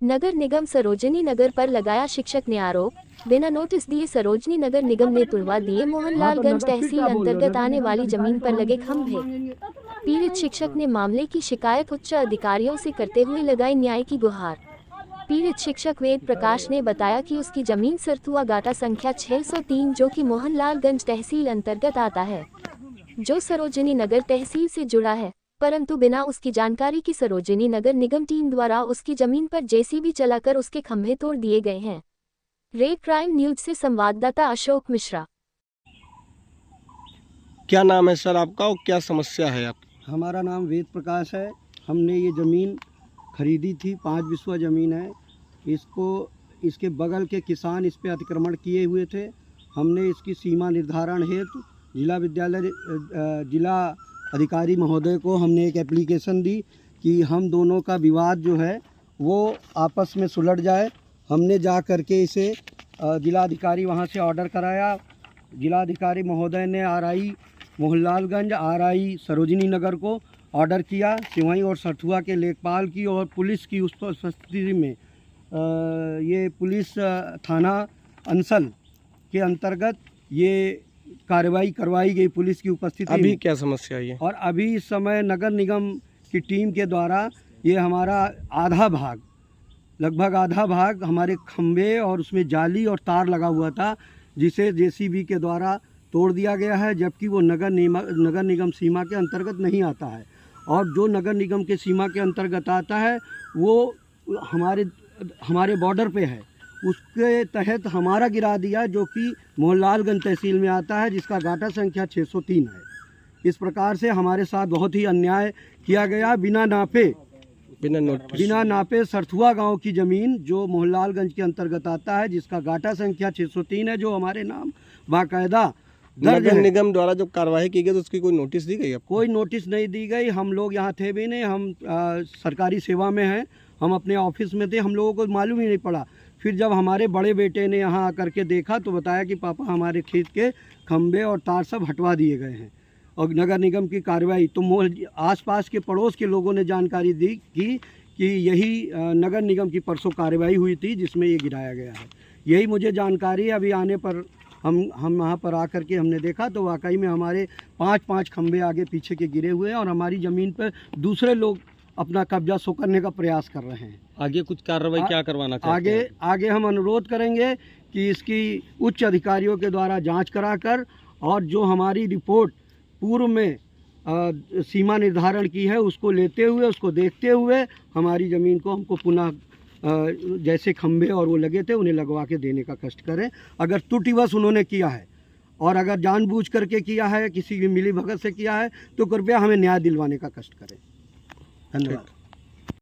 नगर निगम सरोजनी नगर पर लगाया शिक्षक ने आरोप। बिना नोटिस दिए सरोजनी नगर निगम ने तुड़वा दिए मोहनलालगंज तहसील अंतर्गत आने वाली जमीन पर लगे खंभे। पीड़ित शिक्षक ने मामले की शिकायत उच्च अधिकारियों से करते हुए लगाई न्याय की गुहार। पीड़ित शिक्षक वेद प्रकाश ने बताया कि उसकी जमीन सरथुआ गाटा संख्या 603 जो कि मोहनलालगंज तहसील अंतर्गत आता है, जो सरोजनी नगर तहसील से जुड़ा है, परंतु बिना उसकी जानकारी की सरोजनी नगर निगम टीम द्वारा उसकी जमीन पर जेसीबी चलाकर उसके खंभे तोड़ दिए गए हैं। रेड क्राइम न्यूज से संवाददाता अशोक मिश्रा। क्या नाम है सर आपका और क्या समस्या है आपकी? हमारा नाम वेद प्रकाश है। हमने ये ज़मीन खरीदी थी, 5 बिस्वा ज़मीन है। इसके बगल के किसान इस पे अतिक्रमण किए हुए थे। हमने इसकी सीमा निर्धारण हेतु जिला अधिकारी महोदय को हमने एक एप्लीकेशन दी कि हम दोनों का विवाद जो है वो आपस में सुलझ जाए। हमने जा कर के इसे जिलाधिकारी वहाँ से ऑर्डर कराया। जिलाधिकारी महोदय ने आरआई मोहनलालगंज, आरआई सरोजनी नगर को ऑर्डर किया। सिवई और सरथुआ के लेखपाल की और पुलिस की उस उपस्थिति में ये पुलिस थाना अंसल के अंतर्गत ये कार्रवाई करवाई गई पुलिस की उपस्थिति अभी में। क्या समस्या है? और अभी इस समय नगर निगम की टीम के द्वारा ये हमारा लगभग आधा भाग हमारे खंभे और उसमें जाली और तार लगा हुआ था, जिसे जेसीबी के द्वारा तोड़ दिया गया है, जबकि वो नगर निगम सीमा के अंतर्गत नहीं आता है। और जो नगर निगम के सीमा के अंतर्गत आता है वो हमारे बॉर्डर पे है, उसके तहत हमारा गिरा दिया, जो कि मोहनलालगंज तहसील में आता है, जिसका गाटा संख्या 603 है। इस प्रकार से हमारे साथ बहुत ही अन्याय किया गया। बिना नापे सरथुआ गांव की ज़मीन जो मोहनलालगंज के अंतर्गत आता है, जिसका गाटा संख्या 603 है, जो हमारे नाम बाकायदा नगर निगम द्वारा जो कार्रवाई की गई तो उसकी कोई नोटिस दी गई? कोई नोटिस नहीं दी गई। हम लोग यहाँ थे भी नहीं, हम सरकारी सेवा में हैं, हम अपने ऑफिस में थे, हम लोगों को मालूम ही नहीं पड़ा। फिर जब हमारे बड़े बेटे ने यहाँ आकर के देखा तो बताया कि पापा हमारे खेत के खंभे और तार सब हटवा दिए गए हैं और नगर निगम की कार्रवाई। तो आसपास के पड़ोस के लोगों ने जानकारी दी कि यही नगर निगम की परसों कार्रवाई हुई थी जिसमें ये गिराया गया है। यही मुझे जानकारी। अभी आने पर हम वहाँ पर आकर के हमने देखा तो वाकई में हमारे 5 खंभे आगे पीछे के गिरे हुए हैं और हमारी ज़मीन पर दूसरे लोग अपना कब्जा सो करने का प्रयास कर रहे हैं। आगे कुछ कार्रवाई क्या करवाना चाहते हैं? आगे हम अनुरोध करेंगे कि इसकी उच्च अधिकारियों के द्वारा जांच कराकर और जो हमारी रिपोर्ट पूर्व में सीमा निर्धारण की है उसको लेते हुए, उसको देखते हुए हमारी ज़मीन को हमको पुनः जैसे खंभे और वो लगे थे उन्हें लगवा के देने का कष्ट करें। अगर त्रुटिवश उन्होंने किया है और अगर जानबूझ करके किया है, किसी की मिलीभगत से किया है, तो कृपया हमें न्याय दिलवाने का कष्ट करें। धन्यवाद।